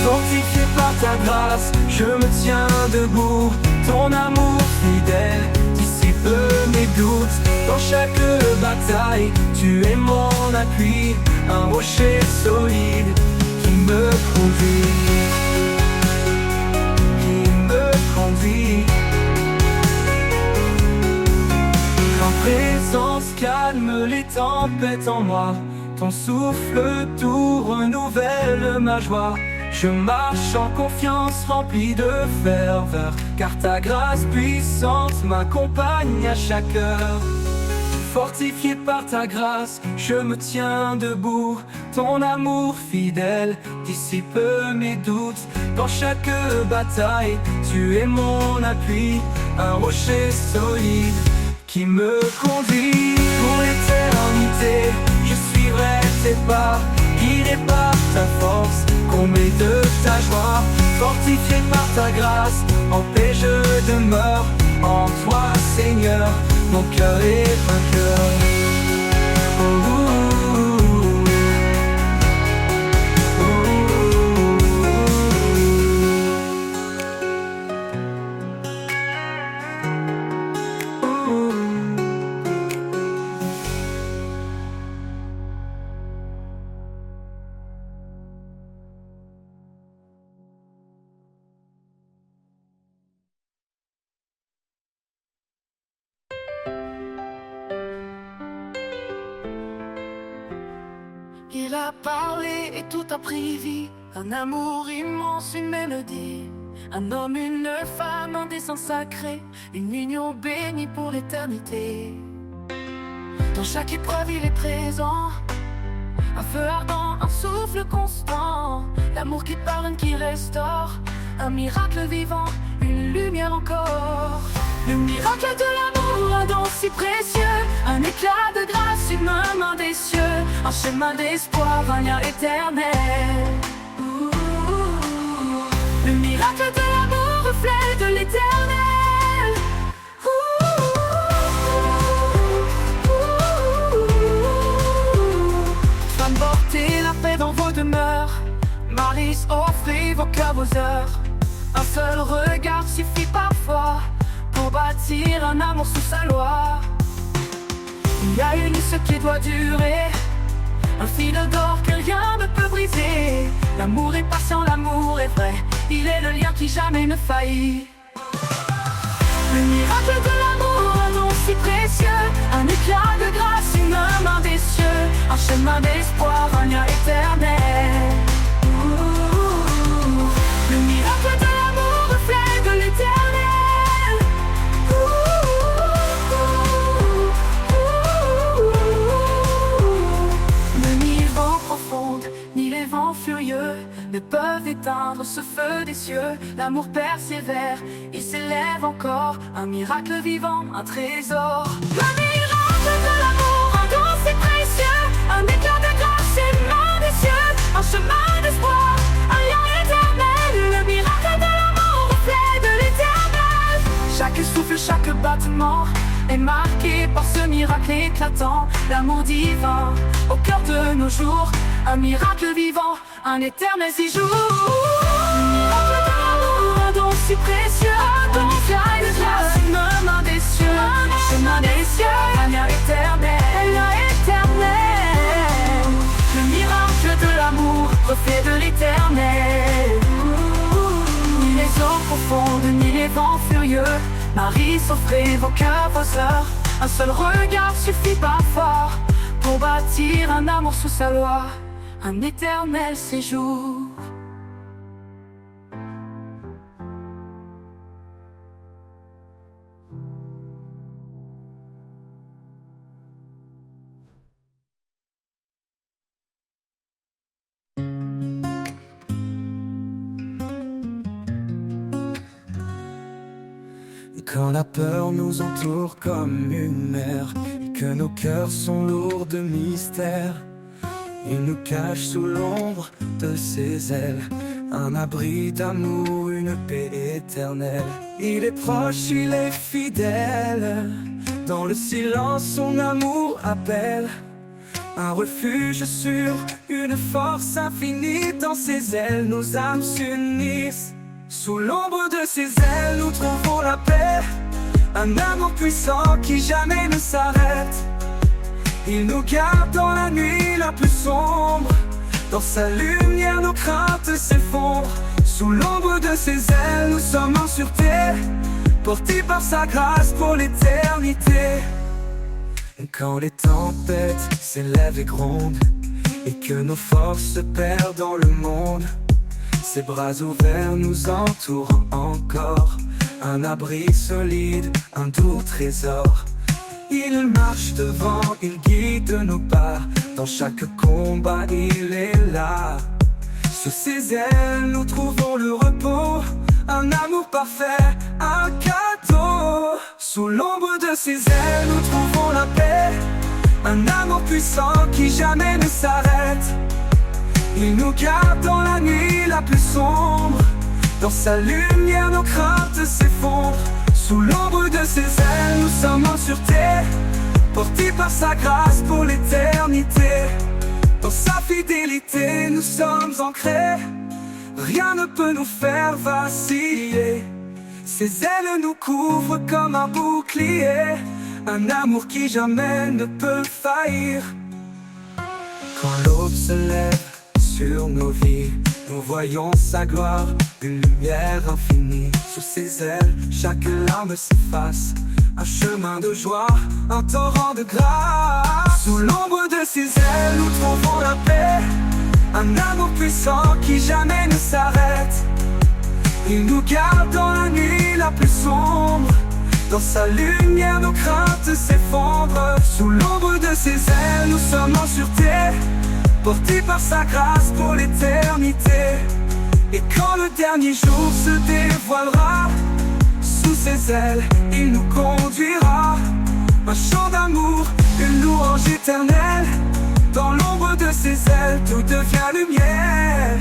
Fortifié par ta grâce, je me tiens debout. Ton amour fidèle dissipe mes doutes. Dans chaque bataille, tu es mon appui, un rocher solide qui me conduit. Qui me conduit. Ta présence calme les tempêtes en moi. Ton souffle doux renouvelle ma joie. Je marche en confiance remplie de ferveur, car ta grâce puissante m'accompagne à chaque heure. Fortifié par ta grâce, je me tiens debout. Ton amour fidèle dissipe mes doutes. Dans chaque bataille, tu es mon appui, un rocher solide qui me conduit. Pour l'éternité, je suivrai tes pas, guidé par ta force, comblé de ta joie. Fortifié par ta grâce, en paix je demeure. En toi, Seigneur, mon cœur est vainqueur. Oh, oh, Il a parlé et tout a pris vie. Un amour immense, une mélodie. Un homme, une femme, un dessein sacré. Une union bénie pour l'éternité. Dans chaque épreuve il est présent. Un feu ardent, un souffle constant. L'amour qui pardonne, qui restaure. Un miracle vivant, une lumière encore. Le miracle de l'amour, un don si précieux. Un éclat de grâce, une main des cieux. Un chemin d'espoir, un lien éternel. Le miracle de l'amour, reflet de l'éternel. Femme, portez la paix dans vos demeures. Malice, offrez vos cœurs, vos heures. Un seul regard suffit parfois pour bâtir un amour sous sa loi. Il y a une ce qui doit durer, un fil d'or que rien ne peut briser. L'amour est patient, l'amour est vrai, il est le lien qui jamais ne faillit. Le miracle de l'amour, un don si précieux. Un éclat de grâce, une main des cieux. Un chemin d'espoir, un lien éternel. Le miracle de l'amour, reflet de l'éternel. Ni les vents furieux ne peuvent éteindre ce feu des cieux. L'amour persévère, il s'élève encore. Un miracle vivant, un trésor. Le miracle de l'amour, un don si précieux. Un éclat de grâce, une main des cieux. Un chemin d'espoir, un lien éternel. Le miracle de l'amour, reflet de l'éternel. Chaque souffle, chaque battement est marqué par ce miracle éclatant. L'amour divin au cœur de nos jours. Un miracle vivant, un éternel séjour. Le miracle de l'amour, un don si précieux. Un don de grâce, une main des cieux. Un chemin des cieux, un lien éternel. Un lien éternel. Le miracle de l'amour, reflet de l'éternel. Ni les eaux profondes, ni les vents furieux. Marie, s'offrez vos cœurs, vos heures. Un seul regard suffit parfois pour bâtir un amour sous sa loi. Un éternel séjour. Quand la peur nous entoure comme une mer, et que nos cœurs sont lourds de mystère, il nous cache sous l'ombre de ses ailes, un abri d'amour, une paix éternelle. Il est proche, il est fidèle, dans le silence son amour appelle. Un refuge sûr, une force infinie, dans ses ailes nos âmes s'unissent. Sous l'ombre de ses ailes nous trouvons la paix, un amour puissant qui jamais ne s'arrête. Il nous garde dans la nuit la plus sombre, dans sa lumière nos craintes s'effondrent. Sous l'ombre de ses ailes nous sommes en sûreté, portés par sa grâce pour l'éternité. Quand les tempêtes s'élèvent et grondent, et que nos forces se perdent dans le monde, ses bras ouverts nous entourent encore, un abri solide, un doux trésor. Il marche devant, il guide nos pas, dans chaque combat il est là. Sous ses ailes nous trouvons le repos, un amour parfait, un cadeau. Sous l'ombre de ses ailes nous trouvons la paix, un amour puissant qui jamais ne s'arrête. Il nous garde dans la nuit la plus sombre, dans sa lumière nos craintes s'effondrent. Sous l'ombre de ses ailes nous sommes en sûreté, portés par sa grâce pour l'éternité. Dans sa fidélité nous sommes ancrés, rien ne peut nous faire vaciller. Ses ailes nous couvrent comme un bouclier, un amour qui jamais ne peut faillir. Quand l'aube se lève sur nos vies, nous voyons sa gloire, une lumière infinie. Sous ses ailes, chaque larme s'efface, un chemin de joie, un torrent de grâce. Sous l'ombre de ses ailes, nous trouvons la paix, un amour puissant qui jamais ne s'arrête. Il nous garde dans la nuit la plus sombre, dans sa lumière nos craintes s'effondrent. Sous l'ombre de ses ailes, nous sommes en sûreté, portés par sa grâce pour l'éternité. Et quand le dernier jour se dévoilera, sous ses ailes, il nous conduira. Un chant d'amour, une louange éternelle, dans l'ombre de ses ailes, tout devient lumière.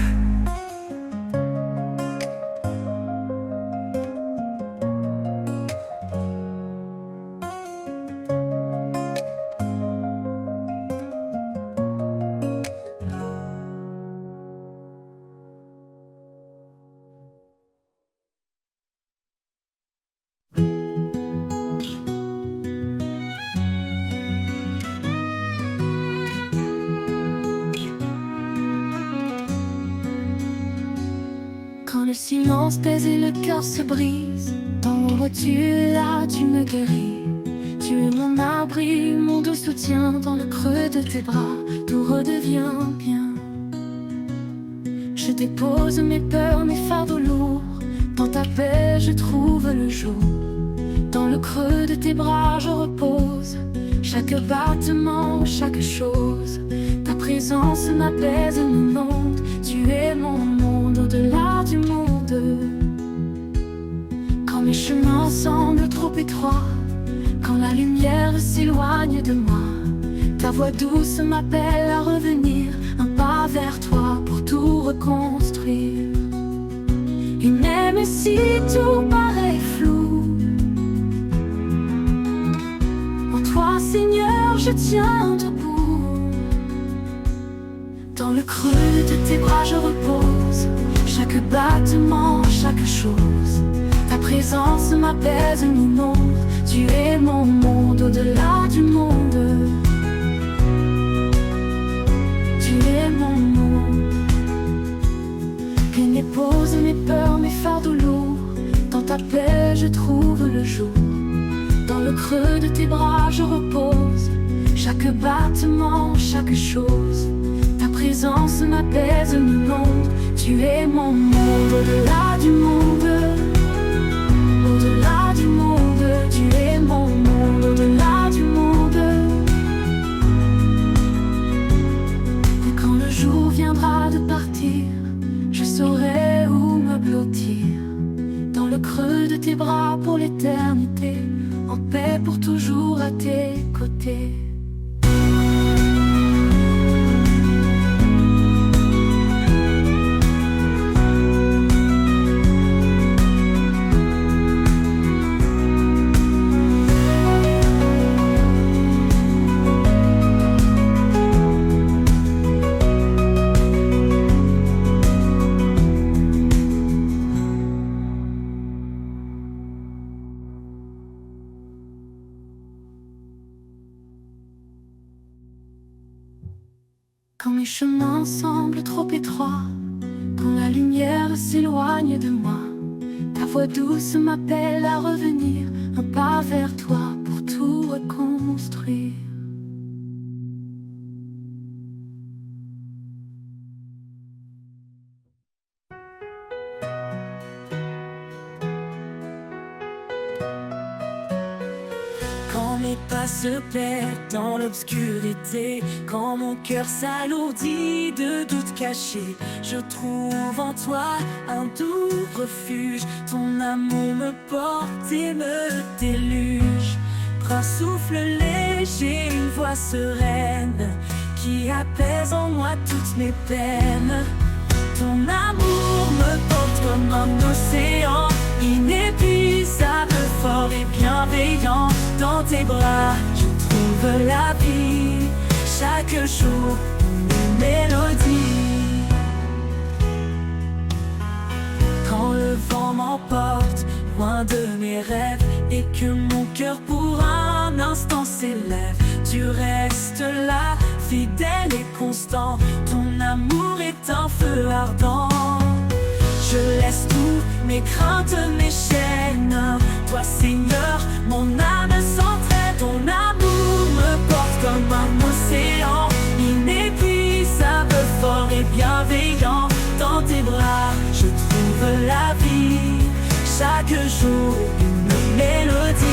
Quand le silence pèse et le cœur se brise, dans l'ombre tu es là, tu me guéris. Tu es mon abri, mon doux soutien, dans le creux de tes bras, tout redevient bien. Je dépose mes peurs, mes fardeaux lourds, dans ta paix je trouve le jour. Dans le creux de tes bras je repose, chaque battement, chaque chose. Ta présence m'apaise, m'inonde, tu es mon monde au-delà du monde. Quand mes chemins semblent trop étroits, quand la lumière s'éloigne de moi, ta voix douce m'appelle à revenir, un pas vers toi pour tout reconstruire. Et même si tout paraît flou, en toi Seigneur je tiens debout. Dans le creux de tes bras je repose, chaque battement, chaque chose. Ta présence m'apaise, m'inonde, tu es mon monde au-delà du monde. Tu es mon monde. Viens dépose mes peurs, mes fardeaux lourds, dans ta paix je trouve le jour. Dans le creux de tes bras je repose, chaque battement, chaque chose. Ta présence m'apaise, m'inonde, tu es mon monde au-delà du monde. Au-delà du monde, tu es mon monde au-delà du monde. Et quand le jour viendra de partir, je saurai où me blottir, dans le creux de tes bras pour l'éternité. à tes côtés. Quand mes chemins semblent trop étroits, quand la lumière s'éloigne de moi, ta voix douce m'appelle à revenir, un pas vers toi pour tout reconstruire. Quand mes pas se perdent dans l'obscurité, quand mon cœur s'alourdit de doutes cachés, je trouve en toi un doux refuge. Ton amour me porte et me déluge. Un souffle léger, une voix sereine qui apaise en moi toutes mes peines. Ton amour me porte comme un océan, inépuisable, fort et bienveillant. Dans tes bras, je trouve la vie, chaque jour une mélodie. Quand le vent m'emporte loin de mes rêves et que mon cœur pour un instant s'élève, tu restes là, fidèle et constant. Ton amour est un feu ardent. Je laisse tout, mes craintes, mes chaînes. Toi, Seigneur, mon âme s'entraîne. Ton amour me porte comme un océan, inépuisable, fort et bienveillant. Dans tes bras, je trouve la vie, chaque jour une mélodie.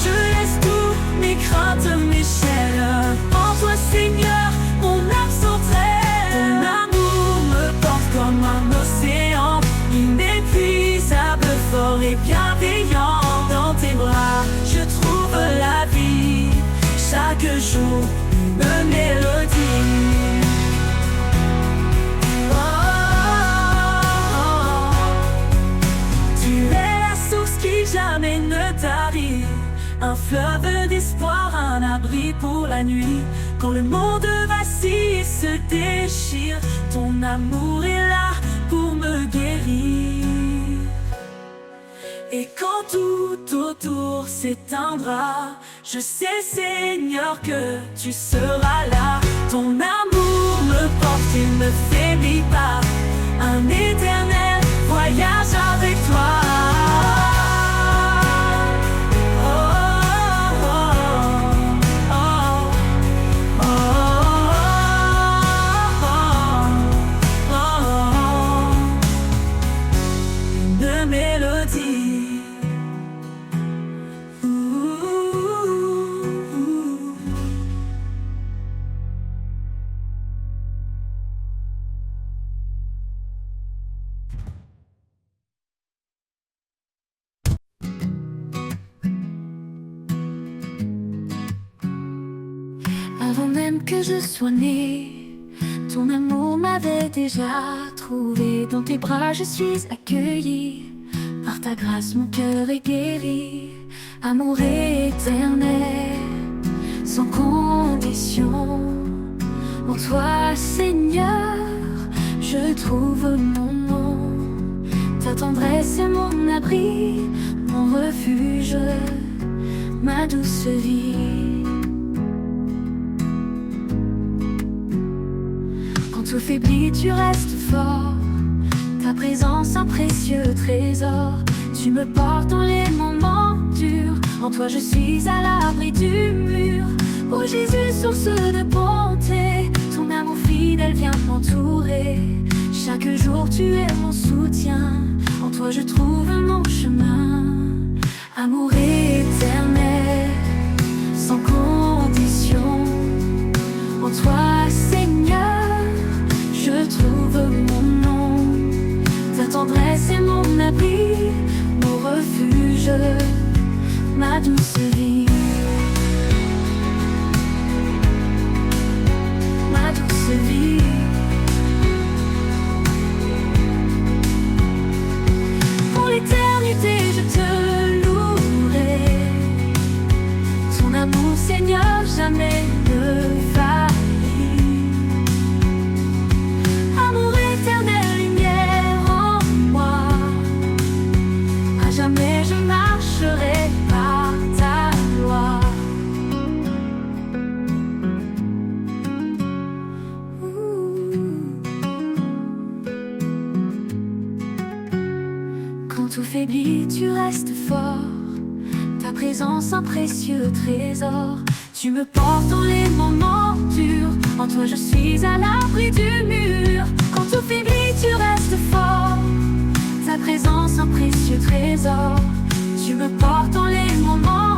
Je laisse tout, mes craintes, mes chaînes. En toi, Seigneur, mon âme s'entraîne. Ton amour me porte comme un océan, inépuisable, fort et bienveillant. Dans tes bras, je trouve la vie, chaque jour une mélodie. Jamais ne tarit, un fleuve d'espoir, un abri pour la nuit. Quand le monde vacille et se déchire, ton amour est là pour me guérir. Et quand tout autour s'éteindra, je sais, Seigneur, que tu seras là. Ton amour me porte et ne faiblit pas, un éternel voyage avec toi. Avant même que je sois née, ton amour m'avait déjà trouvé. Dans tes bras je suis accueillie, par ta grâce mon cœur est guéri. Amour éternel, sans condition. En toi, Seigneur, je trouve mon nom. Ta tendresse est mon abri, mon refuge, ma douce vie. Tout faibli, tu restes fort. Ta présence, un précieux trésor. Tu me portes dans les moments durs. En toi, je suis à l'abri du mur. Ô Jésus, source de bonté, ton amour fidèle vient m'entourer. Chaque jour, tu es mon soutien. En toi, je trouve mon chemin. Amour éternel, sans condition. En toi, Seigneur, je trouve mon nom. Ta tendresse est mon abri, mon refuge, ma douce douce vie, ma douce vie. Pour l'éternité je te louerai, ton amour Seigneur jamais ne faillit. Amour éternel, lumière en moi, à jamais je marcherai par ta loi. Quand tout faiblit, tu restes fort, ta présence un précieux trésor. Tu me portes dans les moments durs, en toi je suis à l'abri du mur. Quand tout faiblit, tu restes fort, ta présence un précieux trésor. Tu me portes dans les moments